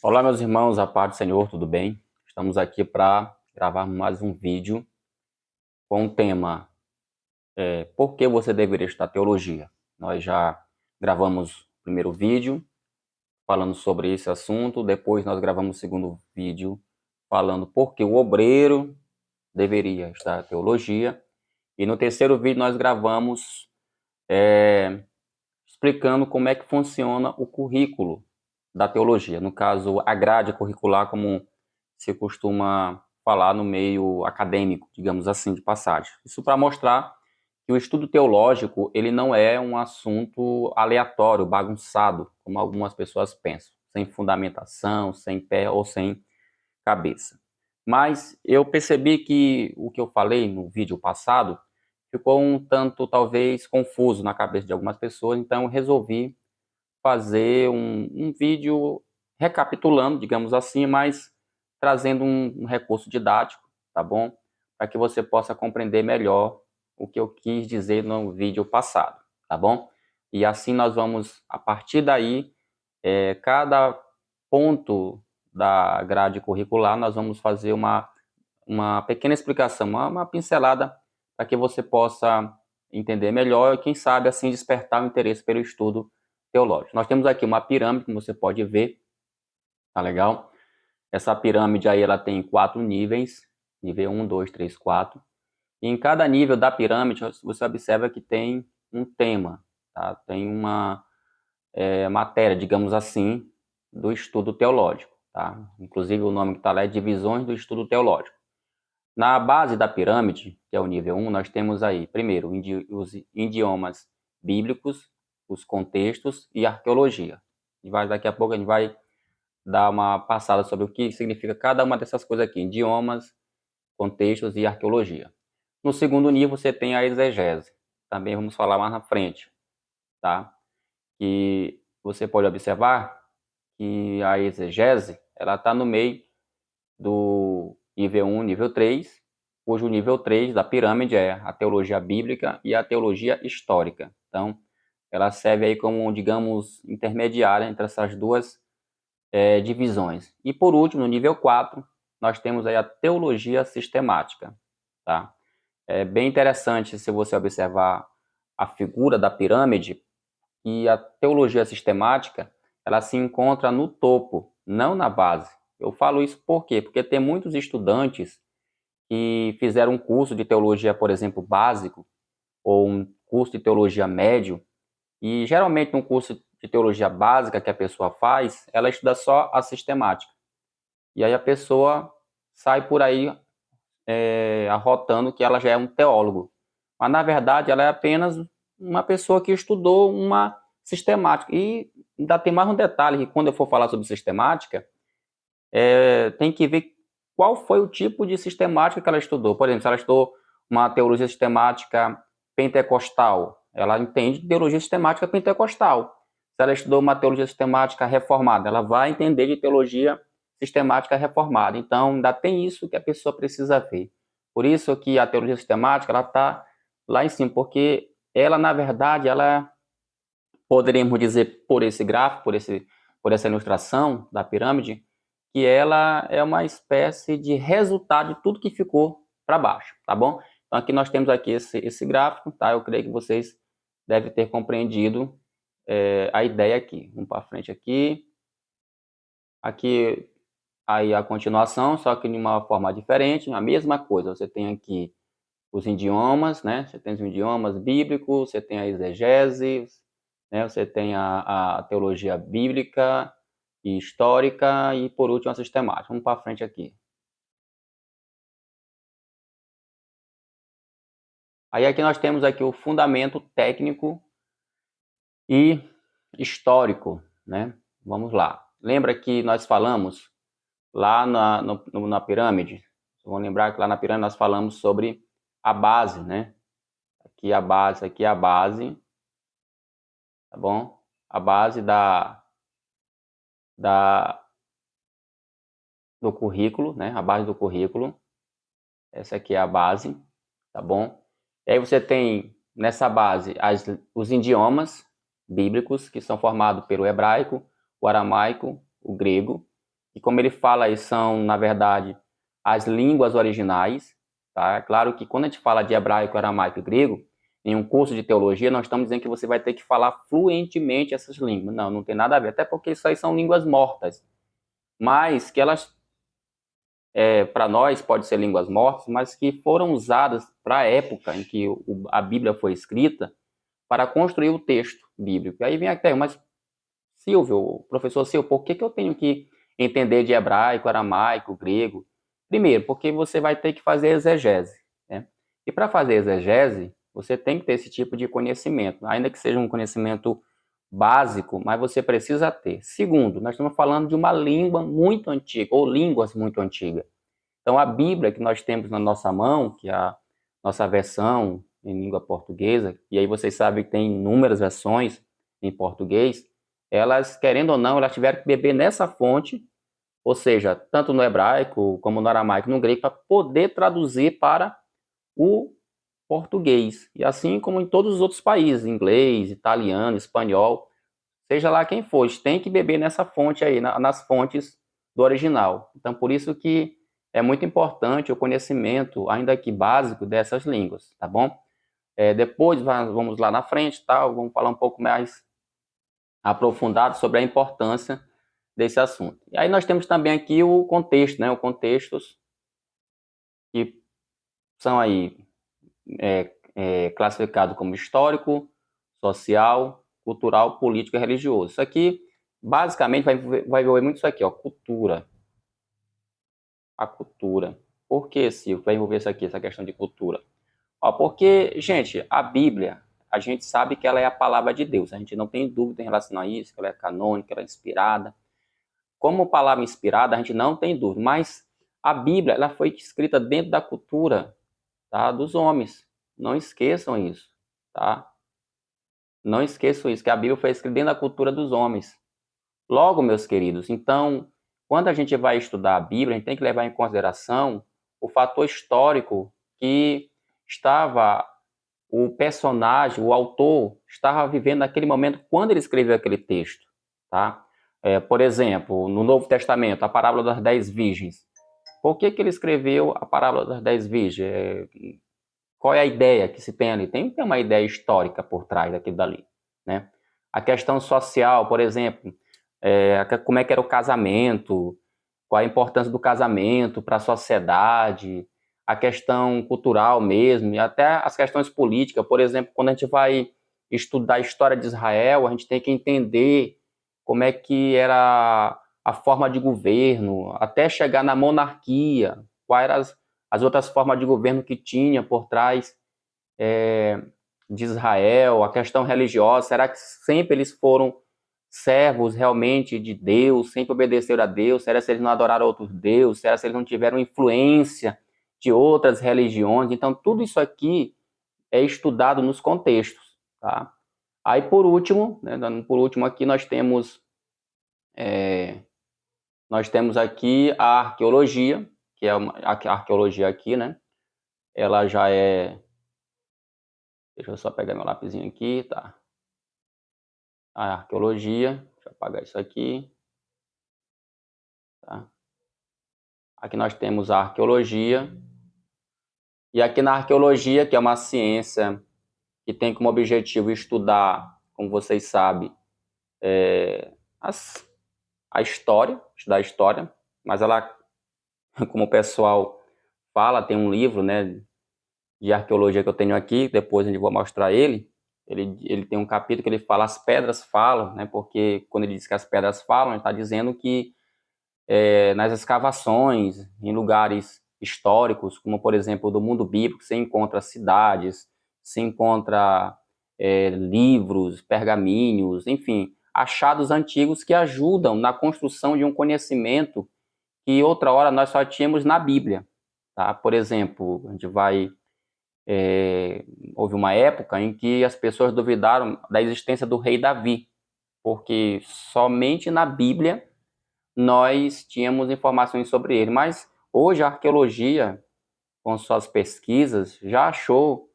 Olá, meus irmãos, a paz do Senhor, tudo bem? Estamos aqui para gravar mais um vídeo com o tema Por que você deveria estudar teologia? Nós já gravamos o primeiro vídeo falando sobre esse assunto, depois nós gravamos o segundo vídeo falando por que o obreiro deveria estudar teologia, e no terceiro vídeo nós gravamos explicando como é que funciona o currículo da teologia, no caso, a grade curricular, como se costuma falar no meio acadêmico, digamos assim, de passagem. Isso para mostrar que o estudo teológico, ele não é um assunto aleatório, bagunçado, como algumas pessoas pensam, sem fundamentação, sem pé ou sem cabeça. Mas eu percebi que o que eu falei no vídeo passado ficou um tanto, talvez, confuso na cabeça de algumas pessoas, então eu resolvi fazer um vídeo recapitulando, digamos assim, mas trazendo um recurso didático, tá bom? Para que você possa compreender melhor o que eu quis dizer no vídeo passado, tá bom? E assim nós vamos, a partir daí, cada ponto da grade curricular, nós vamos fazer uma pequena explicação, uma pincelada, para que você possa entender melhor e, quem sabe, assim, despertar o interesse pelo estudo teológico. Nós temos aqui uma pirâmide, como você pode ver, tá legal? Essa pirâmide aí, ela tem 4 níveis, nível 1, 2, 3, 4. E em cada nível da pirâmide, você observa que tem um tema, tá? Tem uma matéria, digamos assim, do estudo teológico, tá? Inclusive, o nome que está lá é Divisões do Estudo Teológico. Na base da pirâmide, que é o nível 1, nós temos aí, primeiro, os idiomas bíblicos, os contextos e arqueologia. Daqui a pouco a gente vai dar uma passada sobre o que significa cada uma dessas coisas aqui, idiomas, contextos e arqueologia. No segundo nível, você tem a exegese. Também vamos falar mais na frente, tá? Que você pode observar que a exegese, ela está no meio do nível 1, nível 3, cujo nível 3 da pirâmide é a teologia bíblica e a teologia histórica. Então, ela serve aí como, digamos, intermediária entre essas duas divisões. E por último, no nível 4, nós temos aí a teologia sistemática, tá? É bem interessante se você observar a figura da pirâmide, e a teologia sistemática, ela se encontra no topo, não na base. Eu falo isso por quê? Porque tem muitos estudantes que fizeram um curso de teologia, por exemplo, básico, ou um curso de teologia médio, e geralmente no curso de teologia básica que a pessoa faz, ela estuda só a sistemática. E aí a pessoa sai por aí arrotando que ela já é um teólogo. Mas na verdade ela é apenas uma pessoa que estudou uma sistemática. E ainda tem mais um detalhe, que quando eu for falar sobre sistemática, tem que ver qual foi o tipo de sistemática que ela estudou. Por exemplo, se ela estudou uma teologia sistemática pentecostal, ela entende teologia sistemática pentecostal. Se ela estudou uma teologia sistemática reformada, ela vai entender de teologia sistemática reformada. Então, ainda tem isso que a pessoa precisa ver. Por isso que a teologia sistemática, ela está lá em cima, porque ela, na verdade, ela, poderíamos dizer por esse gráfico, por essa ilustração da pirâmide, que ela é uma espécie de resultado de tudo que ficou para baixo, tá bom? Então aqui nós temos aqui esse gráfico, tá? Eu creio que vocês devem ter compreendido a ideia aqui. Vamos para frente aqui. Aqui aí a continuação, só que de uma forma diferente, a mesma coisa. Você tem aqui os idiomas, né? Você tem os idiomas bíblicos, você tem a exegese, né? Você tem a teologia bíblica e histórica e, por último, a sistemática. Vamos para frente aqui. Aí aqui nós temos aqui o fundamento técnico e histórico, né? Vamos lá. Lembra que nós falamos lá na pirâmide? Vamos lembrar que lá na pirâmide nós falamos sobre a base, né? Aqui é a base, tá bom? A base da, do currículo, né? A base do currículo. Essa aqui é a base, tá bom? E aí você tem nessa base os idiomas bíblicos, que são formados pelo hebraico, o aramaico, o grego. E como ele fala aí, são, na verdade, as línguas originais, tá? É claro que quando a gente fala de hebraico, aramaico e grego, em um curso de teologia, nós estamos dizendo que você vai ter que falar fluentemente essas línguas. Não, não tem nada a ver, até porque isso aí são línguas mortas, mas que elas, para nós, pode ser línguas mortas, mas que foram usadas para a época em que a Bíblia foi escrita para construir o texto bíblico. E aí vem a mas Silvio, professor Silvio, por que eu tenho que entender de hebraico, aramaico, grego? Primeiro, porque você vai ter que fazer exegese, né? E para fazer exegese, você tem que ter esse tipo de conhecimento, ainda que seja um conhecimento básico, mas você precisa ter. Segundo, nós estamos falando de uma língua muito antiga, ou línguas muito antigas. Então, a Bíblia que nós temos na nossa mão, que é a nossa versão em língua portuguesa, e aí vocês sabem que tem inúmeras versões em português, elas, querendo ou não, elas tiveram que beber nessa fonte, ou seja, tanto no hebraico como no aramaico, no grego, para poder traduzir para o português. E assim como em todos os outros países, inglês, italiano, espanhol, seja lá quem for, tem que beber nessa fonte aí, nas fontes do original. Então, por isso que é muito importante o conhecimento, ainda que básico, dessas línguas, tá bom? Depois, vamos lá na frente, tal, vamos falar um pouco mais aprofundado sobre a importância desse assunto. E aí nós temos também aqui o contexto, né? O contextos que são aí classificados como histórico, social, cultural, político e religioso. Isso aqui, basicamente, vai envolver muito isso aqui, ó, cultura. A cultura. Por que, Silvio, vai envolver isso aqui, essa questão de cultura? Ó, porque, gente, a Bíblia, a gente sabe que ela é a palavra de Deus. A gente não tem dúvida em relação a isso, que ela é canônica, que ela é inspirada. Como palavra inspirada, a gente não tem dúvida. Mas a Bíblia, ela foi escrita dentro da cultura, tá, dos homens. Não esqueçam isso, tá? Não esqueçam isso, que a Bíblia foi escrita dentro da cultura dos homens. Logo, meus queridos, então, quando a gente vai estudar a Bíblia, a gente tem que levar em consideração o fator histórico que estava o personagem, o autor, estava vivendo naquele momento quando ele escreveu aquele texto, tá? Por exemplo, no Novo Testamento, a parábola das 10 virgens. Por que ele escreveu a parábola das 10 virgens? Qual é a ideia que se tem ali? Tem uma ideia histórica por trás daquilo dali, né? A questão social, por exemplo, como é que era o casamento, qual a importância do casamento para a sociedade, a questão cultural mesmo, e até as questões políticas. Por exemplo, quando a gente vai estudar a história de Israel, a gente tem que entender como é que era a forma de governo, até chegar na monarquia, quais eram as outras formas de governo que tinha por trás de Israel, a questão religiosa, será que sempre eles foram servos realmente de Deus, sempre obedeceram a Deus? Será que eles não adoraram outros deuses? Será que eles não tiveram influência de outras religiões? Então, tudo isso aqui é estudado nos contextos, tá? Aí, por último, né, aqui nós temos aqui a arqueologia, que é a arqueologia aqui, né? Ela já é. Deixa eu só pegar meu lapisinho aqui, tá? A arqueologia, deixa eu apagar isso aqui, tá? Aqui nós temos a arqueologia, e aqui na arqueologia, que é uma ciência que tem como objetivo estudar, como vocês sabem, as, a história, estudar a história, mas ela, como o pessoal fala, tem um livro, né, de arqueologia que eu tenho aqui, depois a gente vou mostrar ele. Ele tem um capítulo que ele fala as pedras falam, né, porque quando ele diz que as pedras falam, ele está dizendo que nas escavações, em lugares históricos, como por exemplo do mundo bíblico, você encontra cidades, se encontra livros, pergaminhos, enfim, achados antigos que ajudam na construção de um conhecimento que outra hora nós só tínhamos na Bíblia, tá? Por exemplo, a gente vai houve uma época em que as pessoas duvidaram da existência do rei Davi, porque somente na Bíblia nós tínhamos informações sobre ele. Mas hoje a arqueologia, com suas pesquisas, já achou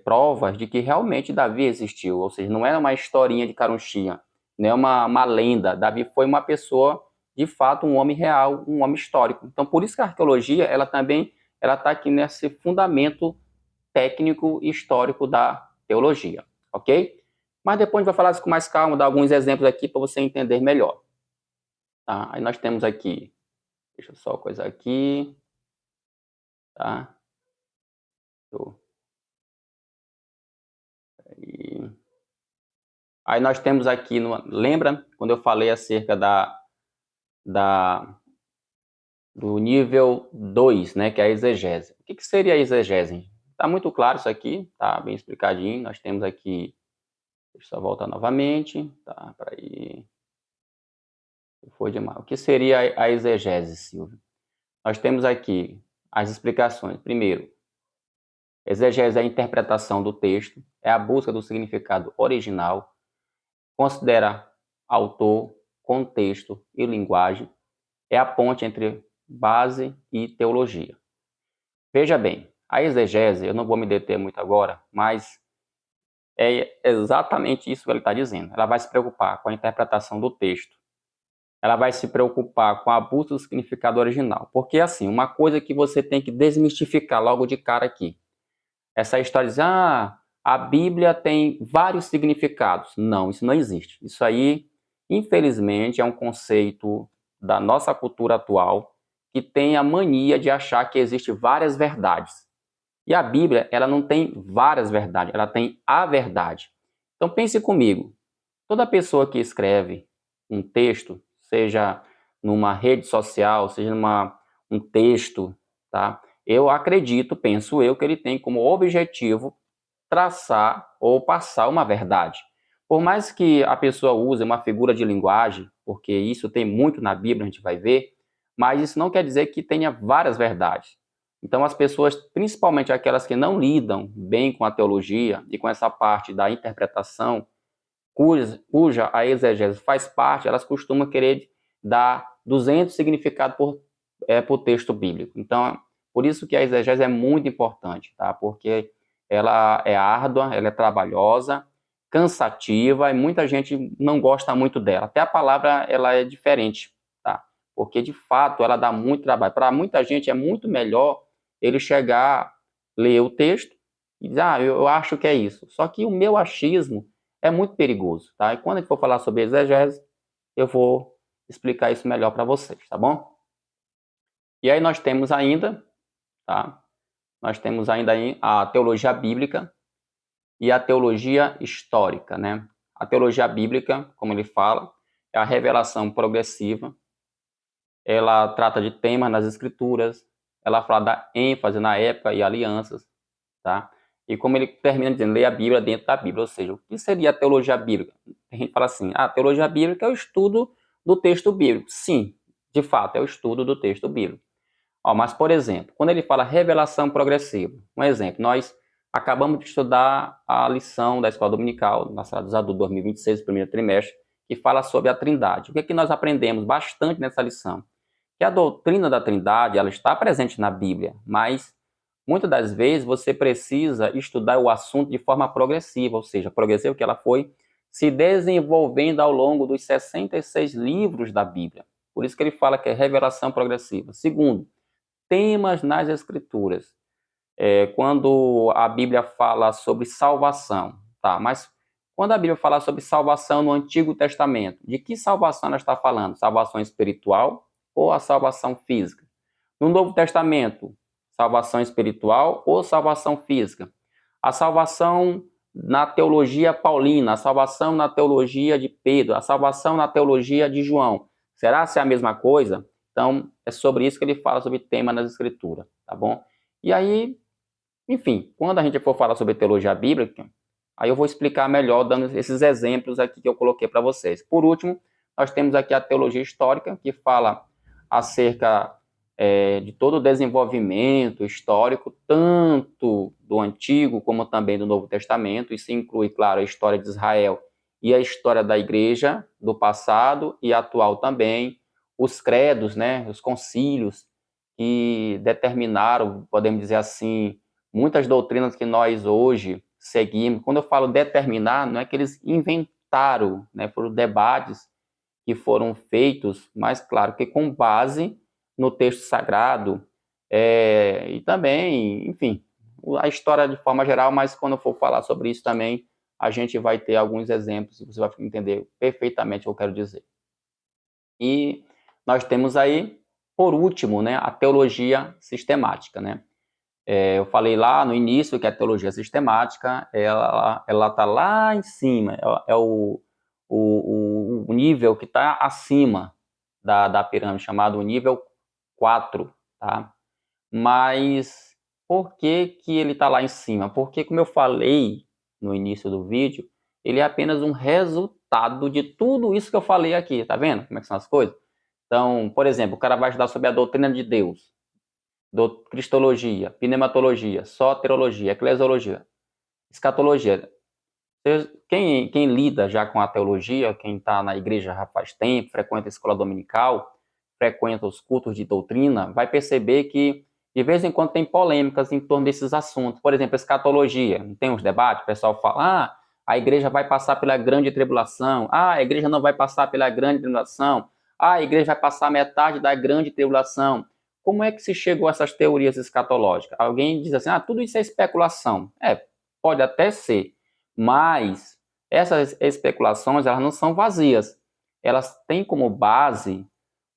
provas de que realmente Davi existiu. Ou seja, não é uma historinha de carunchinha, não é uma lenda. Davi foi uma pessoa de fato, um homem real, um homem histórico. Então, por isso que a arqueologia, ela também está aqui nesse fundamento técnico e histórico da teologia, ok? Mas depois a gente vai falar isso com mais calma, dar alguns exemplos aqui para você entender melhor. Tá? Aí nós temos aqui, deixa eu só coisa aqui, tá? Aí nós temos aqui, lembra quando eu falei acerca do nível 2, né, que é a exegese. O que seria a exegese? Está muito claro isso aqui, tá bem explicadinho. Nós temos aqui, deixa eu só voltar novamente, tá, para aí. Foi demais. O que seria a exegese, Silvio? Nós temos aqui as explicações. Primeiro, exegese é a interpretação do texto, é a busca do significado original, considera autor, contexto e linguagem, é a ponte entre base e teologia. Veja bem, a exegese, eu não vou me deter muito agora, mas é exatamente isso que ele está dizendo. Ela vai se preocupar com a interpretação do texto. Ela vai se preocupar com a busca do significado original. Porque, assim, uma coisa que você tem que desmistificar logo de cara aqui. Essa história de dizer, a Bíblia tem vários significados. Não, isso não existe. Isso aí, infelizmente, é um conceito da nossa cultura atual que tem a mania de achar que existe várias verdades. E a Bíblia, ela não tem várias verdades, ela tem a verdade. Então pense comigo, toda pessoa que escreve um texto, seja numa rede social, seja um texto, tá? Eu acredito, penso eu, que ele tem como objetivo traçar ou passar uma verdade. Por mais que a pessoa use uma figura de linguagem, porque isso tem muito na Bíblia, a gente vai ver, mas isso não quer dizer que tenha várias verdades. Então, as pessoas, principalmente aquelas que não lidam bem com a teologia e com essa parte da interpretação, cuja a exegese faz parte, elas costumam querer dar 200 significados por texto bíblico. Então, por isso que a exegese é muito importante, tá? Porque ela é árdua, ela é trabalhosa, cansativa e muita gente não gosta muito dela. Até a palavra ela é diferente, tá? Porque de fato ela dá muito trabalho. Para muita gente é muito melhor ele chegar, ler o texto e dizer, eu acho que é isso. Só que o meu achismo é muito perigoso, tá? E quando a gente for falar sobre exegese, eu vou explicar isso melhor para vocês, tá bom? E aí nós temos ainda, tá? Nós temos ainda a teologia bíblica e a teologia histórica, né? A teologia bíblica, como ele fala, é a revelação progressiva. Ela trata de temas nas escrituras, ela fala da ênfase na época e alianças, tá? E como ele termina dizendo, lê a Bíblia dentro da Bíblia, ou seja, o que seria a teologia bíblica? A gente fala assim, a teologia bíblica é o estudo do texto bíblico. Sim, de fato, é o estudo do texto bíblico. Mas, por exemplo, quando ele fala revelação progressiva, um exemplo, nós acabamos de estudar a lição da Escola Dominical, na Sala dos Adultos 2026, primeiro trimestre, que fala sobre a Trindade. O que é que nós aprendemos bastante nessa lição? Que a doutrina da Trindade, ela está presente na Bíblia, mas muitas das vezes você precisa estudar o assunto de forma progressiva, ou seja, progressiva que ela foi se desenvolvendo ao longo dos 66 livros da Bíblia. Por isso que ele fala que é revelação progressiva. Segundo, temas nas Escrituras. Quando a Bíblia fala sobre salvação, tá? Mas quando a Bíblia fala sobre salvação no Antigo Testamento, de que salvação ela está falando? Salvação espiritual ou a salvação física? No Novo Testamento, salvação espiritual ou salvação física? A salvação na teologia paulina, a salvação na teologia de Pedro, a salvação na teologia de João. Será se é a mesma coisa? Então, é sobre isso que ele fala, sobre tema nas escrituras, tá bom? E aí, enfim, quando a gente for falar sobre teologia bíblica, aí eu vou explicar melhor, dando esses exemplos aqui que eu coloquei para vocês. Por último, nós temos aqui a teologia histórica, que fala acerca de todo o desenvolvimento histórico, tanto do Antigo como também do Novo Testamento. Isso inclui, claro, a história de Israel e a história da igreja do passado e atual também, os credos, né, os concílios que determinaram, podemos dizer assim, muitas doutrinas que nós hoje seguimos. Quando eu falo determinar, não é que eles inventaram, né, foram debates que foram feitos, mas claro que com base no texto sagrado, e também, enfim, a história de forma geral, mas quando eu for falar sobre isso também, a gente vai ter alguns exemplos e você vai entender perfeitamente o que eu quero dizer. E nós temos aí, por último, né, a teologia sistemática, né? Eu falei lá no início que a teologia sistemática, ela está lá em cima, é o nível que está acima da pirâmide, chamado nível 4, tá? Mas por que que ele está lá em cima? Porque, como eu falei no início do vídeo, ele é apenas um resultado de tudo isso que eu falei aqui, tá vendo como é que são as coisas? Então, por exemplo, o cara vai estudar sobre a doutrina de Deus, cristologia, pneumatologia, soteriologia, eclesiologia, escatologia. Quem lida já com a teologia, quem está na igreja já faz tempo, frequenta a escola dominical, frequenta os cultos de doutrina, vai perceber que de vez em quando tem polêmicas em torno desses assuntos. Por exemplo, escatologia, não tem uns debates, o pessoal fala, a igreja vai passar pela grande tribulação, a igreja não vai passar pela grande tribulação, a igreja vai passar metade da grande tribulação. Como é que se chegou a essas teorias escatológicas? Alguém diz assim, tudo isso é especulação. Pode até ser, mas essas especulações, elas não são vazias. Elas têm como base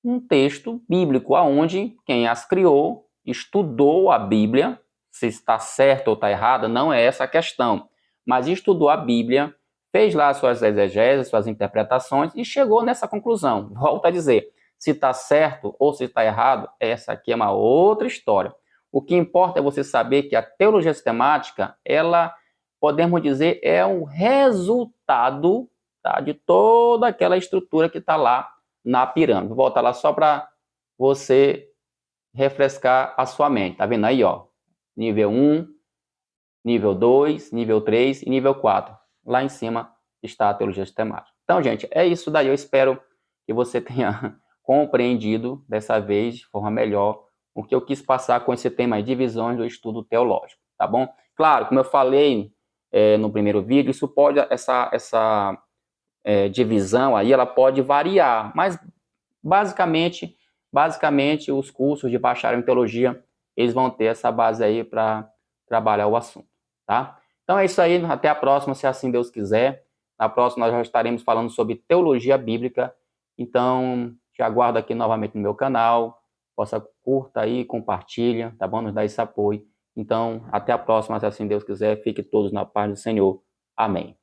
um texto bíblico, aonde quem as criou estudou a Bíblia, se está certo ou está errada, não é essa a questão, mas estudou a Bíblia, fez lá suas exegeses, suas interpretações e chegou nessa conclusão. Volto a dizer, se está certo ou se está errado, essa aqui é uma outra história. O que importa é você saber que a teologia sistemática, ela, podemos dizer, é um resultado, tá, de toda aquela estrutura que está lá na pirâmide. Vou voltar lá só para você refrescar a sua mente. Tá vendo aí, ó? Nível 1, nível 2, nível 3 e nível 4. Lá em cima está a teologia sistemática. Então, gente, é isso daí. Eu espero que você tenha compreendido dessa vez de forma melhor o que eu quis passar com esse tema aí, divisões do estudo teológico, tá bom? Claro, como eu falei no primeiro vídeo, isso pode, essa divisão aí, ela pode variar, mas basicamente os cursos de bacharel em teologia, eles vão ter essa base aí para trabalhar o assunto, tá? Então é isso aí, até a próxima, se assim Deus quiser. Na próxima nós já estaremos falando sobre teologia bíblica, então te aguardo aqui novamente no meu canal, curta aí, compartilha, tá bom? Nos dá esse apoio. Então, até a próxima, se assim Deus quiser, fique todos na paz do Senhor. Amém.